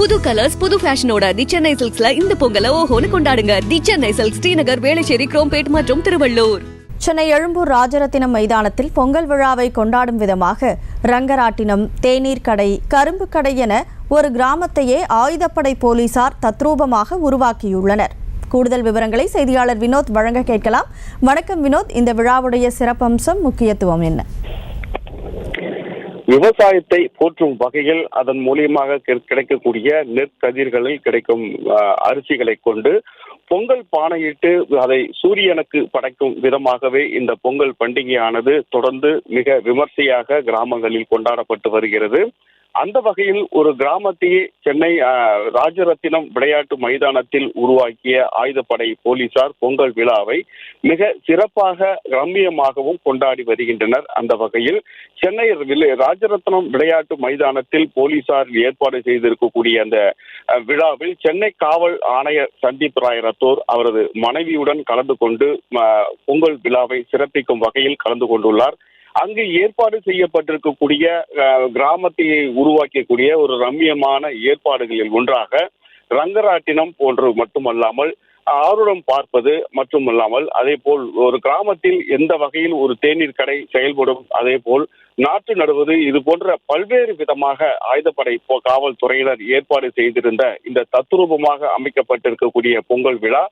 புது கலர்ஸ் புது ஃபேஷனோட தி சென்னை சில்க்ஸ்ல இந்த பொங்கலை ஓஹோன்னு கொண்டாடுங்க. தி சென்னை சில்க்ஸ், ஸ்ரீநகர், வேளச்சேரி, குரோம்பேட் மற்றும் திருவள்ளூர். சென்னை எழும்பூர் ராஜரத்தினம் மைதானத்தில் பொங்கல் விழாவை கொண்டாடும் விதமாக ரங்கராட்டினம், தேநீர் கடை, கரும்பு கடை என ஒரு கிராமத்தையே ஆயுதப்படை போலீசார் தத்ரூபமாக உருவாக்கியுள்ளனர். கூடுதல் விவரங்களை செய்தியாளர் வினோத் வழங்க கேட்கலாம். வணக்கம் வினோத், இந்த விழாவுடைய சிறப்பம்சம், முக்கியத்துவம் என்ன? விவசாயத்தை போற்றும் வகையில் அதன் மூலியமாக கிடைக்கக்கூடிய நெற்கதிர்களில் கிடைக்கும் அரிசிகளை கொண்டு பொங்கல் பானையிட்டு அதை சூரியனுக்கு படைக்கும் விதமாகவே இந்த பொங்கல் பண்டிகையானது தொடர்ந்து மிக விமர்சையாக கிராமங்களில் கொண்டாடப்பட்டு வருகிறது. அந்த வகையில் ஒரு கிராமத்தையே சென்னை ராஜரத்தினம் விளையாட்டு மைதானத்தில் உருவாக்கிய ஆயுதப்படை போலீசார் பொங்கல் விழாவை மிக சிறப்பாக ரம்மியமாகவும் கொண்டாடி வருகின்றனர். அந்த வகையில் சென்னை ராஜரத்தினம் விளையாட்டு மைதானத்தில் போலீசார் ஏற்பாடு செய்திருக்கக்கூடிய அந்த விழாவில் சென்னை காவல் ஆணையர் சந்தீப் ராய் ரத்தோர் அவரது மனைவியுடன் கலந்து கொண்டு பொங்கல் விழாவை சிறப்பிக்கும் வகையில் கலந்து கொண்டுள்ளார். அங்கு ஏற்பாடு செய்யப்பட்டிருக்கக்கூடிய கிராமத்தை உருவாக்கக்கூடிய ஒரு ரம்மியமான ஏற்பாடுகளில் ஒன்றாக ரங்கராட்டினம் போன்று மட்டுமல்லாமல் ஆருடம் பார்ப்பது மட்டுமல்லாமல் அதே போல் ஒரு கிராமத்தில் எந்த வகையில் ஒரு தேநீர் கடை செயல்படும், அதே போல் நாற்று நடுவது, இது போன்ற பல்வேறு விதமாக ஆயுதப்படை காவல்துறையினர் ஏற்பாடு செய்திருந்த இந்த தத்ரூபமாக அமைக்கப்பட்டிருக்கக்கூடிய பொங்கல் விழா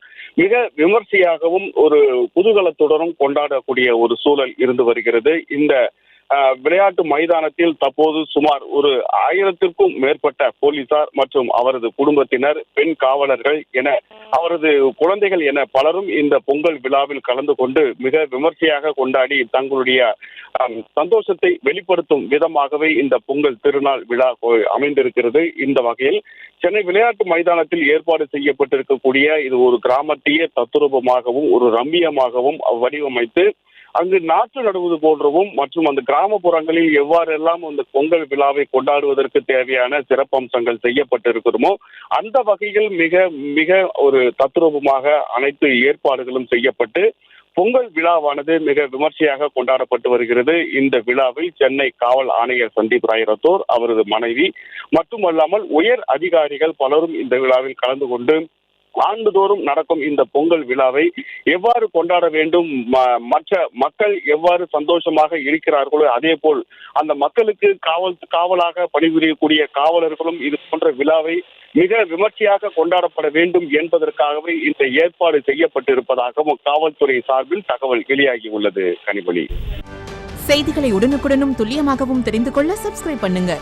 மிக விமர்சையாகவும் ஒரு குதூகலத்துடனும் கொண்டாடக்கூடிய ஒரு சூழல் இருந்து வருகிறது. இந்த விளையாட்டு மைதானத்தில் தற்போது சுமார் ஒரு 1000க்கும் மேற்பட்ட போலீசார் மற்றும் அவரது குடும்பத்தினர், பெண் காவலர்கள் என அவரது குழந்தைகள் என பலரும் இந்த பொங்கல் விழாவில் கலந்து கொண்டு மிக விமர்சையாக கொண்டாடி தங்களுடைய சந்தோஷத்தை வெளிப்படுத்தும் விதமாகவே இந்த பொங்கல் திருநாள் விழா அமைந்திருக்கிறது. இந்த வகையில் சென்னை விளையாட்டு மைதானத்தில் ஏற்பாடு செய்யப்பட்டிருக்கக்கூடிய இது ஒரு கிராமத்தையே தத்துரூபமாகவும் ஒரு ரம்மியமாகவும் வடிவமைத்து அங்கு நாற்று நடுவது போன்றவும் மற்றும் அந்த கிராமப்புறங்களில் எவ்வாறெல்லாம் அந்த பொங்கல் விழாவை கொண்டாடுவதற்கு தேவையான சிறப்பம்சங்கள் செய்யப்பட்டிருக்கிறோமோ அந்த வகையில் மிக மிக ஒரு தத்ரூபமாக அனைத்து ஏற்பாடுகளும் செய்யப்பட்டு பொங்கல் விழாவானது மிக விமர்சையாக கொண்டாடப்பட்டு வருகிறது. இந்த விழாவில் சென்னை காவல் ஆணையர் சந்தீப் ராய் ரத்தோர், அவரது மனைவி மட்டுமல்லாமல் உயர் அதிகாரிகள் பலரும் இந்த விழாவில் கலந்து கொண்டு ஆண்டுதோறும் நடக்கும் இந்த பொங்கல் விழாவை எவ்வாறு கொண்டாட வேண்டும், மற்ற மக்கள் எவ்வாறு சந்தோஷமாக இருக்கிறார்களோ அதே போல் அந்த மக்களுக்கு காவலாக பணிபுரியக்கூடிய காவலர்களும் இது போன்ற விழாவை மிக விமர்சையாக கொண்டாடப்பட வேண்டும் என்பதற்காகவே இந்த ஏற்பாடு செய்யப்பட்டிருப்பதாகவும் காவல்துறை சார்பில் தகவல் வெளியாகி உள்ளது. கனிமொழி, செய்திகளை உடனுக்குடனும் துல்லியமாகவும் தெரிந்து கொள்ள சப்ஸ்கிரைப் பண்ணுங்க.